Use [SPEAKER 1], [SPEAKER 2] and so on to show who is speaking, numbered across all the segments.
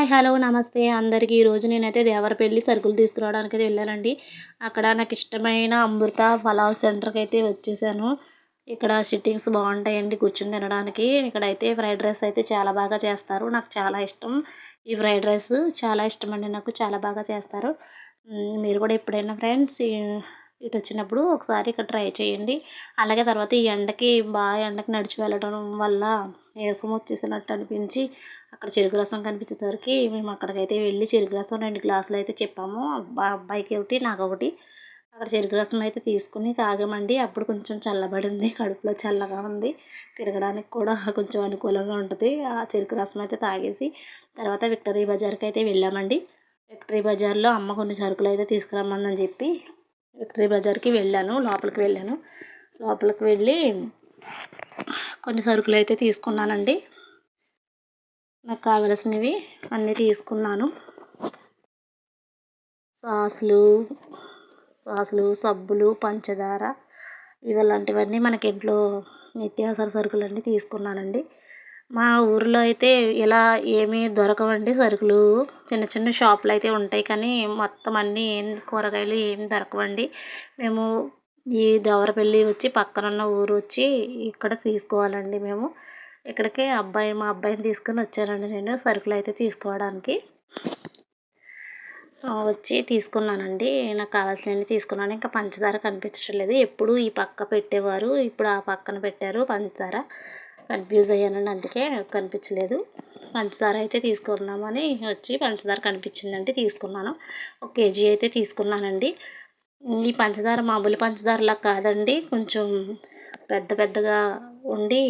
[SPEAKER 1] Hi hello నమస్తే అందరికీ. ఈరోజు నేనైతే దేవరపల్లి సరుకులు తీసుకురావడానికైతే వెళ్ళానండి. అక్కడ నాకు ఇష్టమైన అమృత పలావ్ సెంటర్కి అయితే వచ్చేసాను. ఇక్కడ సిట్టింగ్స్ బాగుంటాయండి కూర్చుని తినడానికి. ఇక్కడైతే ఫ్రైడ్ రైస్ అయితే చాలా బాగా చేస్తారు. నాకు చాలా ఇష్టం ఈ ఫ్రైడ్ రైస్. చాలా ఇష్టం అండి, నాకు చాలా బాగా చేస్తారు. మీరు కూడా ఎప్పుడైనా ఫ్రెండ్స్ ఇటు వచ్చినప్పుడు ఒకసారి ఇక్కడ ట్రై చేయండి. అలాగే తర్వాత ఈ ఎండకి ఎండకి నడిచి వెళ్ళడం వల్ల నీరసం వచ్చేసినట్టు అనిపించి అక్కడ చెరుకు రసం కనిపించేసరికి మేము అక్కడికైతే వెళ్ళి చెరుకు రసం 2 గ్లాసులు అయితే చెప్పాము. అబ్బాయికి ఒకటి, నాకొకటి. అక్కడ చెరుకు రసం అయితే తీసుకుని తాగామండి. అప్పుడు కొంచెం చల్లబడింది, కడుపులో చల్లగా ఉంది, తిరగడానికి కూడా కొంచెం అనుకూలంగా ఉంటుంది. ఆ చెరుకు రసం అయితే తాగేసి తర్వాత విక్టరీ బజార్కి అయితే వెళ్ళామండి. విక్టరీ బజార్లో అమ్మ కొన్ని సరుకులు అయితే తీసుకురమ్మందని చెప్పి విక్టరీ బజార్కి వెళ్ళాను. లోపలికి వెళ్ళి కొన్ని సరుకులు అయితే తీసుకున్నానండి. నాకు కావలసినవి అన్నీ తీసుకున్నాను. సాసులు, సబ్బులు, పంచదార ఇలాంటివన్నీ మనకి ఇంట్లో నిత్యావసర సరుకులన్నీ తీసుకున్నానండి. మా ఊరిలో అయితే ఇలా ఏమీ దొరకవండి సరుకులు. చిన్న చిన్న షాపులు అయితే ఉంటాయి, కానీ మొత్తం అన్నీ కూరగాయలు ఏమి దొరకవండి. మేము ఈ దేవరపల్లి వచ్చి పక్కనున్న ఊరు వచ్చి ఇక్కడ తీసుకోవాలండి. మేము ఇక్కడికి మా అబ్బాయిని తీసుకొని వచ్చానండి నేను సరుకులు అయితే తీసుకోవడానికి. వచ్చి తీసుకున్నానండి. నాకు కావాల్సినవి తీసుకున్నాను. ఇంకా పంచదార కనిపించడం లేదు. ఎప్పుడు ఈ పక్క పెట్టేవారు, ఇప్పుడు ఆ పక్కన పెట్టారు పంచదార. కన్ఫ్యూజ్ అయ్యానండి, అందుకే కనిపించలేదు. పంచదార అయితే తీసుకున్నామని వచ్చి పంచదార కనిపించిందండి, తీసుకున్నాను. 1 కేజీ అయితే తీసుకున్నానండి. ఈ పంచదార మామూలు పంచదారలా కాదండి, కొంచెం పెద్దగా ఉండి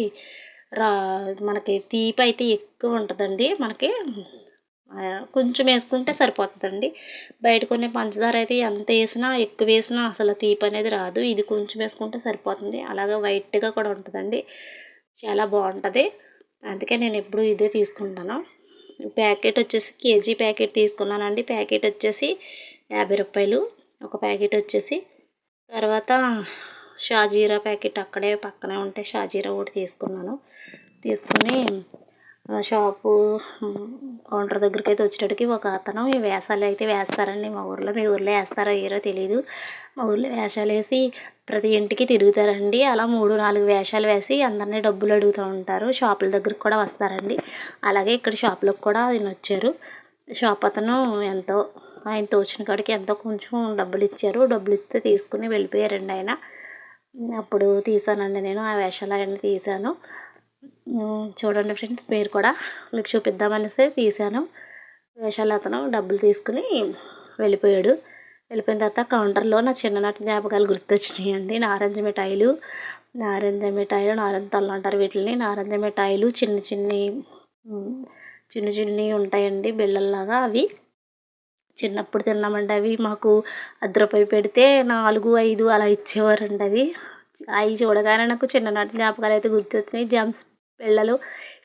[SPEAKER 1] మనకి తీపి అయితే ఎక్కువ ఉంటుందండి. మనకి కొంచెం వేసుకుంటే సరిపోతుందండి. బయట కొనే పంచదార అయితే ఎంత వేసినా ఎక్కువ వేసినా అసలు తీపి అనేది రాదు. ఇది కొంచెం వేసుకుంటే సరిపోతుంది. అలాగే వైట్గా కూడా ఉంటుందండి, చాలా బాగుంటుంది. అందుకే నేను ఎప్పుడు ఇదే తీసుకుంటాను. ప్యాకెట్ వచ్చేసి కేజీ ప్యాకెట్ తీసుకున్నానండి. ప్యాకెట్ వచ్చేసి 50 రూపాయలు. ఒక ప్యాకెట్ వచ్చేసి తర్వాత షాజీరా ప్యాకెట్ అక్కడే పక్కనే ఉంటే షాజీరా ఒకటి తీసుకుని షాపు కౌంటర్ దగ్గరికి అయితే వచ్చేటప్పటికి ఒక అతను ఈ వేషాలు అయితే వేస్తారండి మా ఊర్లో. మీ ఊర్లో వేస్తారో ఏరో తెలీదు. మా ఊర్లో వేషాలు వేసి ప్రతి ఇంటికి తిరుగుతారండి. అలా 3-4 వేషాలు వేసి అందరినీ డబ్బులు అడుగుతూ ఉంటారు. షాపుల దగ్గరికి కూడా వస్తారండి. అలాగే ఇక్కడ షాపులకు కూడా ఆయన వచ్చారు. షాప్ అతను ఆయన తోచిన కాడికి ఎంతో కొంచెం డబ్బులు ఇచ్చారు. డబ్బులు ఇస్తే తీసుకుని వెళ్ళిపోయారండి ఆయన. అప్పుడు తీసానండి నేను ఆ వేషాలు అవన్నీ తీసాను. చూడండి ఫ్రెండ్స్, మీరు కూడా మీకు చూపిద్దామనేసి తీసాను. వేషాలు అతను డబ్బులు తీసుకుని వెళ్ళిపోయాడు. వెళ్ళిపోయిన తర్వాత కౌంటర్లో నా చిన్ననాటి జ్ఞాపకాలు గుర్తొచ్చినాయండి. నారింజ మిఠాయిలు, నారింజ తల్లు అంటారు వీటిని. నారింజ మిఠాయిలు చిన్ని ఉంటాయండి బిళ్ళల్లాగా. అవి చిన్నప్పుడు తిన్నామండి. అవి మాకు రూ. 10 పెడితే 4, 5 అలా ఇచ్చేవారండి. అవి చూడగానే నాకు చిన్ననాటి జ్ఞాపకాలు అయితే గుర్తొచ్చినాయి. జమ్స్ పిల్లలు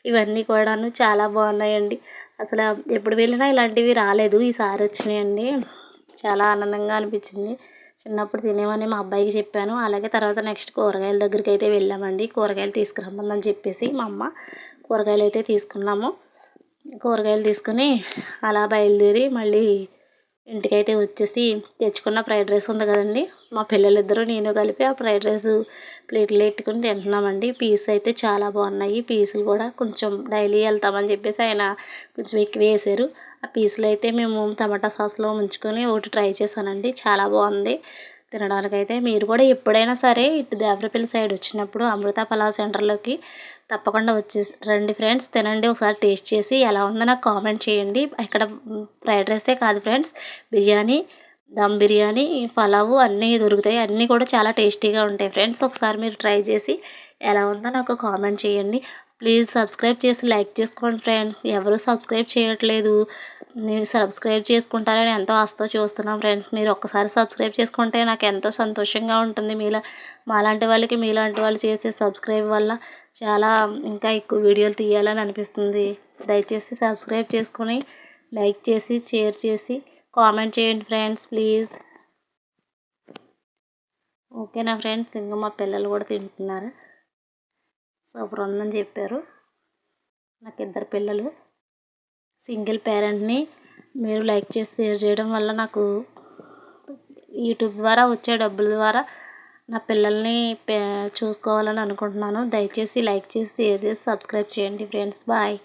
[SPEAKER 1] ఇవన్నీ కూడాను చాలా బాగున్నాయండి. అసలు ఎప్పుడు వెళ్ళినా ఇలాంటివి రాలేదు, ఈసారి వచ్చినాయండి. చాలా ఆనందంగా అనిపించింది. చిన్నప్పుడు తినేమని మా అబ్బాయికి చెప్పాను. అలాగే తర్వాత నెక్స్ట్ కూరగాయల దగ్గరికి అయితే వెళ్ళామండి. కూరగాయలు తీసుకురమ్మని చెప్పేసి మా అమ్మ కూరగాయలు అయితే తీసుకున్నాము. కూరగాయలు తీసుకుని అలా బయలుదేరి మళ్ళీ ఇంటికైతే వచ్చేసి తెచ్చుకున్న ఫ్రైడ్ రైస్ ఉంది కదండి, మా పిల్లలిద్దరూ నేను కలిపి ఆ ఫ్రైడ్ రైస్ ప్లేట్లో పెట్టుకుని తింటున్నామండి. పీస్ అయితే చాలా బాగున్నాయి. పీసులు కూడా కొంచెం డైలీ వెళ్తామని చెప్పేసి ఆయన కొంచెం ఎక్కువ వేసారు. ఆ పీసులు అయితే మేము టమాటా సాస్లో ముంచుకొని ఒకటి ట్రై చేశానండి, చాలా బాగుంది తినడానికైతే. మీరు కూడా ఎప్పుడైనా సరే ఇటు దేవరపల్లి సైడ్ వచ్చినప్పుడు అమృత పలావ్ సెంటర్లోకి తప్పకుండా రండి ఫ్రెండ్స్, తినండి. ఒకసారి టేస్ట్ చేసి ఎలా ఉందో నాకు కామెంట్ చేయండి. ఇక్కడ ఫ్రైడ్ రైసే కాదు ఫ్రెండ్స్, బిర్యానీ, దమ్ బిర్యానీ, పలావు అన్నీ దొరుకుతాయి. అన్నీ కూడా చాలా టేస్టీగా ఉంటాయి ఫ్రెండ్స్. ఒకసారి మీరు ట్రై చేసి ఎలా ఉందో నాకు కామెంట్ చేయండి. ప్లీజ్ సబ్స్క్రైబ్ చేసి లైక్ చేసుకోండి ఫ్రెండ్స్. ఎవరు సబ్స్క్రైబ్ చేయట్లేదు, మీరు సబ్స్క్రైబ్ చేసుకుంటారని ఎంతో ఆశతో చూస్తున్నాం ఫ్రెండ్స్. మీరు ఒక్కసారి సబ్స్క్రైబ్ చేసుకుంటే నాకు ఎంతో సంతోషంగా ఉంటుంది. మాలాంటి వాళ్ళకి మీలాంటి వాళ్ళు చేసే సబ్స్క్రైబ్ వల్ల చాలా ఇంకా ఎక్కువ వీడియోలు తీయాలని అనిపిస్తుంది. దయచేసి సబ్స్క్రైబ్ చేసుకుని లైక్ చేసి షేర్ చేసి కామెంట్ చేయండి ఫ్రెండ్స్, ప్లీజ్. ఓకేనా ఫ్రెండ్స్, ఇంకా మా పిల్లలు కూడా తింటున్నారు. సూపర్ ఉందని చెప్పారు. నాకు 2 పిల్లలు, సింగిల్ పేరెంట్ని. మీరు లైక్ చేసి షేర్ చేయడం వల్ల నాకు యూట్యూబ్ ద్వారా వచ్చే డబ్బుల ద్వారా నా పిల్లల్ని చూసుకోవాలని అనుకుంటున్నాను. దయచేసి లైక్ చేసి షేర్ చేసి సబ్స్క్రైబ్ చేయండి ఫ్రెండ్స్. బాయ్.